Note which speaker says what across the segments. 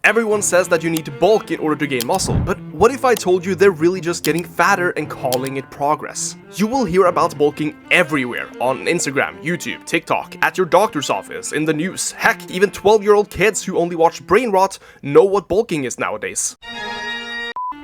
Speaker 1: Everyone says that you need to bulk in order to gain muscle, but what if I told you they're really just getting fatter and calling it progress? You will hear about bulking everywhere, on Instagram, YouTube, TikTok, at your doctor's office, in the news. Heck, even 12-year-old kids who only watch brain rot know what bulking is nowadays.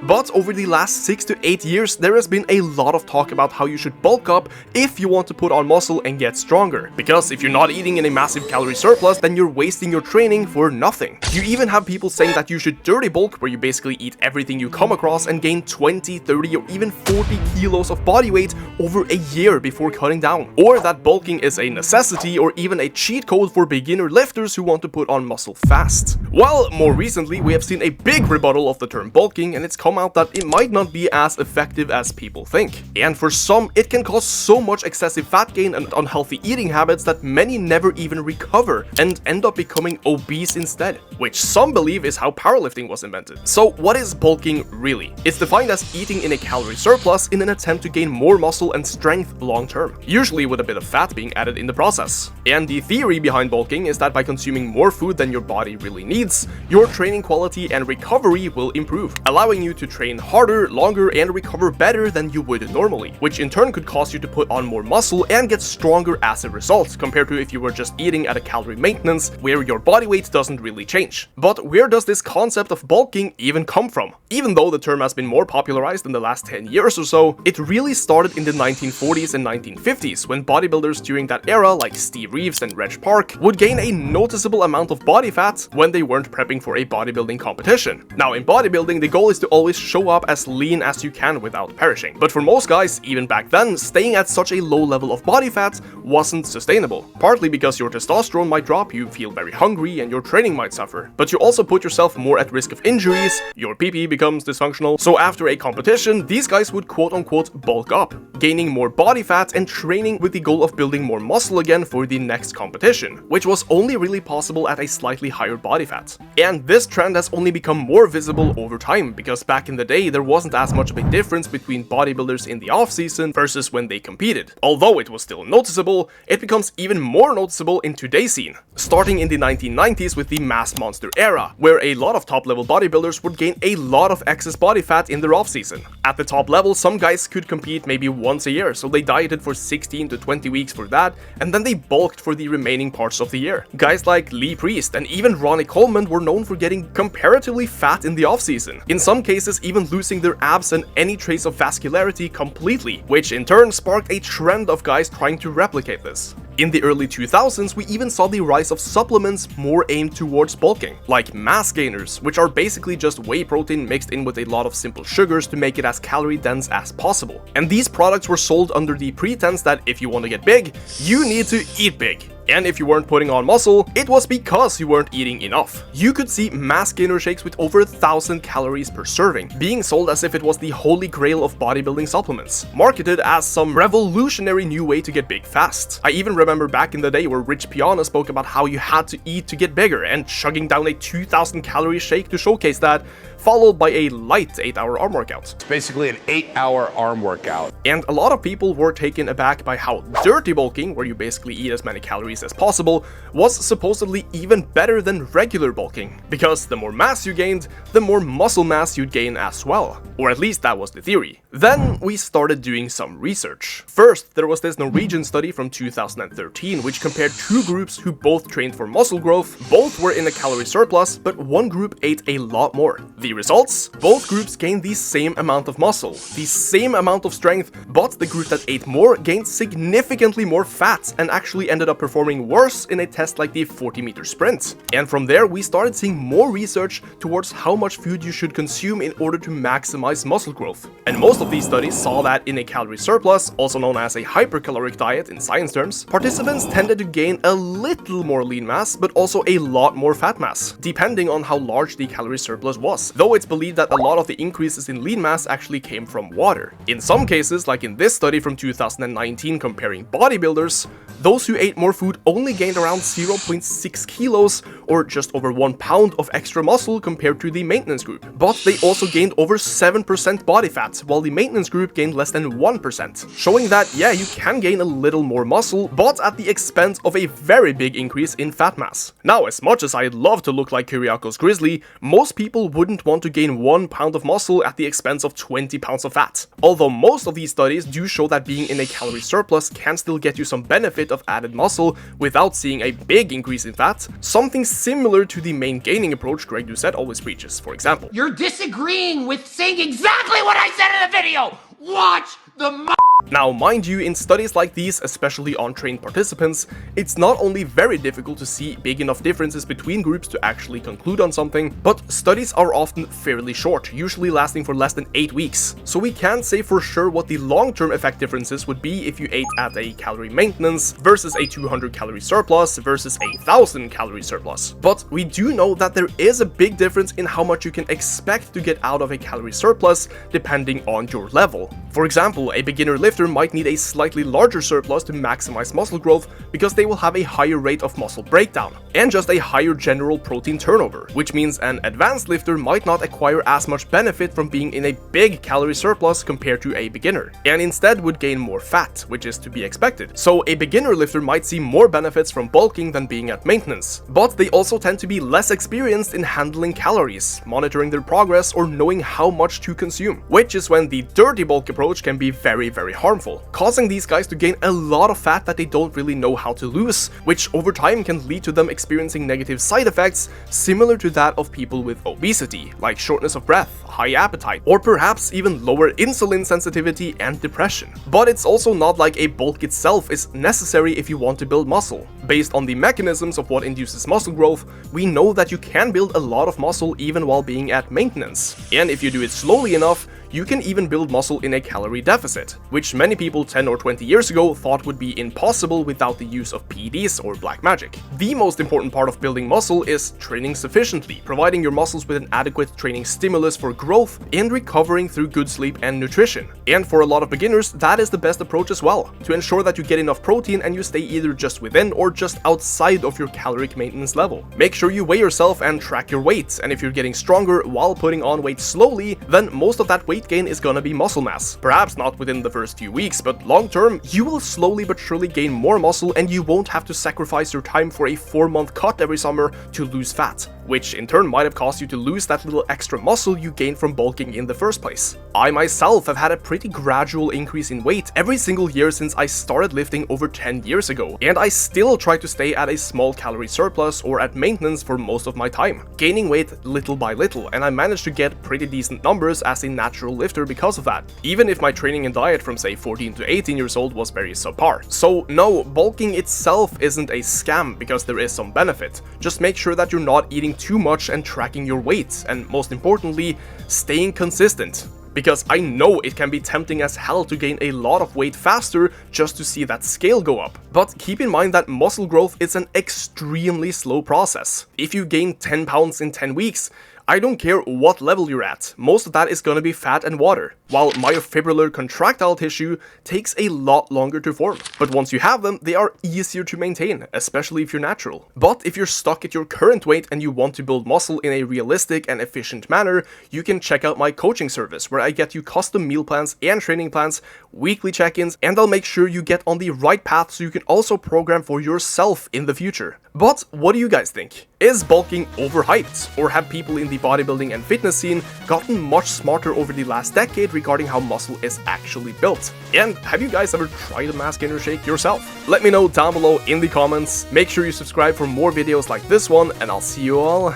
Speaker 1: But over the last 6 to 8 years, there has been a lot of talk about how you should bulk up if you want to put on muscle and get stronger. Because if you're not eating in a massive calorie surplus, then you're wasting your training for nothing. You even have people saying that you should dirty bulk, where you basically eat everything you come across and gain 20, 30 or even 40 kilos of body weight over a year before cutting down. Or that bulking is a necessity or even a cheat code for beginner lifters who want to put on muscle fast. Well, more recently we have seen a big rebuttal of the term bulking, and it's come out that it might not be as effective as people think. And for some, it can cause so much excessive fat gain and unhealthy eating habits that many never even recover and end up becoming obese instead, which some believe is how powerlifting was invented. So what is bulking really? It's defined as eating in a calorie surplus in an attempt to gain more muscle and strength long term, usually with a bit of fat being added in the process. And the theory behind bulking is that by consuming more food than your body really needs, your training quality and recovery will improve, allowing you to train harder, longer, and recover better than you would normally, which in turn could cause you to put on more muscle and get stronger as a result, compared to if you were just eating at a calorie maintenance where your body weight doesn't really change. But where does this concept of bulking even come from? Even though the term has been more popularized in the last 10 years or so, it really started in the 1940s and 1950s, when bodybuilders during that era, like Steve Reeves and Reg Park, would gain a noticeable amount of body fat when they weren't prepping for a bodybuilding competition. Now, in bodybuilding, the goal is to always show up as lean as you can without perishing. But for most guys, even back then, staying at such a low level of body fat wasn't sustainable. Partly because your testosterone might drop, you feel very hungry, and your training might suffer. But you also put yourself more at risk of injuries, your PP becomes dysfunctional. So after a competition, these guys would quote-unquote bulk up, gaining more body fat and training with the goal of building more muscle again for the next competition, which was only really possible at a slightly higher body fat. And this trend has only become more visible over time, because back in the day there wasn't as much of a difference between bodybuilders in the off-season versus when they competed. Although it was still noticeable, it becomes even more noticeable in today's scene, starting in the 1990s with the mass monster era, where a lot of top-level bodybuilders would gain a lot of excess body fat in their off-season. At the top level, some guys could compete maybe once a year, so they dieted for 16 to 20 weeks for that, and then they bulked for the remaining parts of the year. Guys like Lee Priest and even Ronnie Coleman were known for getting comparatively fat in the off-season, in some cases even losing their abs and any trace of vascularity completely, which in turn sparked a trend of guys trying to replicate this. In the early 2000s, we even saw the rise of supplements more aimed towards bulking, like mass gainers, which are basically just whey protein mixed in with a lot of simple sugars to make it as calorie dense as possible. And these products were sold under the pretense that if you want to get big, you need to eat big. And if you weren't putting on muscle, it was because you weren't eating enough. You could see mass gainer shakes with over 1,000 calories per serving, being sold as if it was the holy grail of bodybuilding supplements, marketed as some revolutionary new way to get big fast. I even remember back in the day where Rich Piana spoke about how you had to eat to get bigger, and chugging down a 2,000 calorie shake to showcase that, followed by a light 8-hour arm workout.
Speaker 2: It's basically an 8-hour arm workout.
Speaker 1: And a lot of people were taken aback by how dirty bulking, where you basically eat as many calories as possible, was supposedly even better than regular bulking, because the more mass you gained, the more muscle mass you'd gain as well. Or at least that was the theory. Then we started doing some research. First, there was this Norwegian study from 2013 which compared two groups who both trained for muscle growth. Both were in a calorie surplus, but one group ate a lot more. The results? Both groups gained the same amount of muscle, the same amount of strength, but the group that ate more gained significantly more fat and actually ended up performing worse in a test like the 40-meter sprint. And from there, we started seeing more research towards how much food you should consume in order to maximize muscle growth. And most of these studies saw that in a calorie surplus, also known as a hypercaloric diet in science terms, participants tended to gain a little more lean mass, but also a lot more fat mass, depending on how large the calorie surplus was, though it's believed that a lot of the increases in lean mass actually came from water. In some cases, like in this study from 2019 comparing bodybuilders, those who ate more food only gained around 0.6 kilos, or just over 1 pound of extra muscle compared to the maintenance group. But they also gained over 7% body fat, while the maintenance group gained less than 1%, showing that, yeah, you can gain a little more muscle, but but at the expense of a very big increase in fat mass. Now, as much as I'd love to look like Kyriakos Grizzly, most people wouldn't want to gain 1 pound of muscle at the expense of 20 pounds of fat. Although most of these studies do show that being in a calorie surplus can still get you some benefit of added muscle without seeing a big increase in fat, something similar to the main gaining approach Greg Doucette always preaches, for example.
Speaker 3: You're disagreeing with saying exactly what I said in the video! Watch the
Speaker 1: Now, mind you, in studies like these, especially on trained participants, it's not only very difficult to see big enough differences between groups to actually conclude on something, but studies are often fairly short, usually lasting for less than 8 weeks. So we can't say for sure what the long-term effect differences would be if you ate at a calorie maintenance versus a 200 calorie surplus versus a 1000 calorie surplus. But we do know that there is a big difference in how much you can expect to get out of a calorie surplus depending on your level. For example, a beginner lifter might need a slightly larger surplus to maximize muscle growth because they will have a higher rate of muscle breakdown and just a higher general protein turnover, which means an advanced lifter might not acquire as much benefit from being in a big calorie surplus compared to a beginner, and instead would gain more fat, which is to be expected. So a beginner lifter might see more benefits from bulking than being at maintenance, but they also tend to be less experienced in handling calories, monitoring their progress, or knowing how much to consume, which is when the dirty bulk approach can be very harmful, causing these guys to gain a lot of fat that they don't really know how to lose, which over time can lead to them experiencing negative side effects similar to that of people with obesity, like shortness of breath, high appetite, or perhaps even lower insulin sensitivity and depression. But it's also not like a bulk itself is necessary if you want to build muscle. Based on the mechanisms of what induces muscle growth, we know that you can build a lot of muscle even while being at maintenance, and if you do it slowly enough, you can even build muscle in a calorie deficit, which many people 10 or 20 years ago thought would be impossible without the use of PEDs or black magic. The most important part of building muscle is training sufficiently, providing your muscles with an adequate training stimulus for growth and recovering through good sleep and nutrition. And for a lot of beginners, that is the best approach as well, to ensure that you get enough protein and you stay either just within or just outside of your caloric maintenance level. Make sure you weigh yourself and track your weight, and if you're getting stronger while putting on weight slowly, then most of that weight gain is gonna be muscle mass. Perhaps not within the first few weeks, but long term, you will slowly but surely gain more muscle and you won't have to sacrifice your time for a 4-month cut every summer to lose fat, which in turn might have caused you to lose that little extra muscle you gained from bulking in the first place. I myself have had a pretty gradual increase in weight every single year since I started lifting over 10 years ago, and I still try to stay at a small calorie surplus or at maintenance for most of my time, gaining weight little by little, and I managed to get pretty decent numbers as a natural lifter because of that, even if my training and diet from say 14 to 18 years old was very subpar. So no, bulking itself isn't a scam because there is some benefit. Just make sure that you're not eating too much and tracking your weight, and most importantly, staying consistent. Because I know it can be tempting as hell to gain a lot of weight faster just to see that scale go up. But keep in mind that muscle growth is an extremely slow process. If you gain 10 pounds in 10 weeks, I don't care what level you're at, most of that is gonna be fat and water, while myofibrillar contractile tissue takes a lot longer to form. But once you have them, they are easier to maintain, especially if you're natural. But if you're stuck at your current weight and you want to build muscle in a realistic and efficient manner, you can check out my coaching service, where I get you custom meal plans and training plans, weekly check-ins, and I'll make sure you get on the right path so you can also program for yourself in the future. But what do you guys think? Is bulking overhyped, or have people in the bodybuilding and fitness scene gotten much smarter over the last decade regarding how muscle is actually built? And have you guys ever tried a mass gainer shake yourself? Let me know down below in the comments. Make sure you subscribe for more videos like this one, and I'll see you all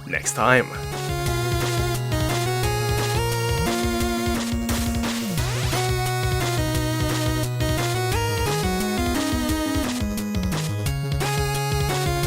Speaker 1: next time.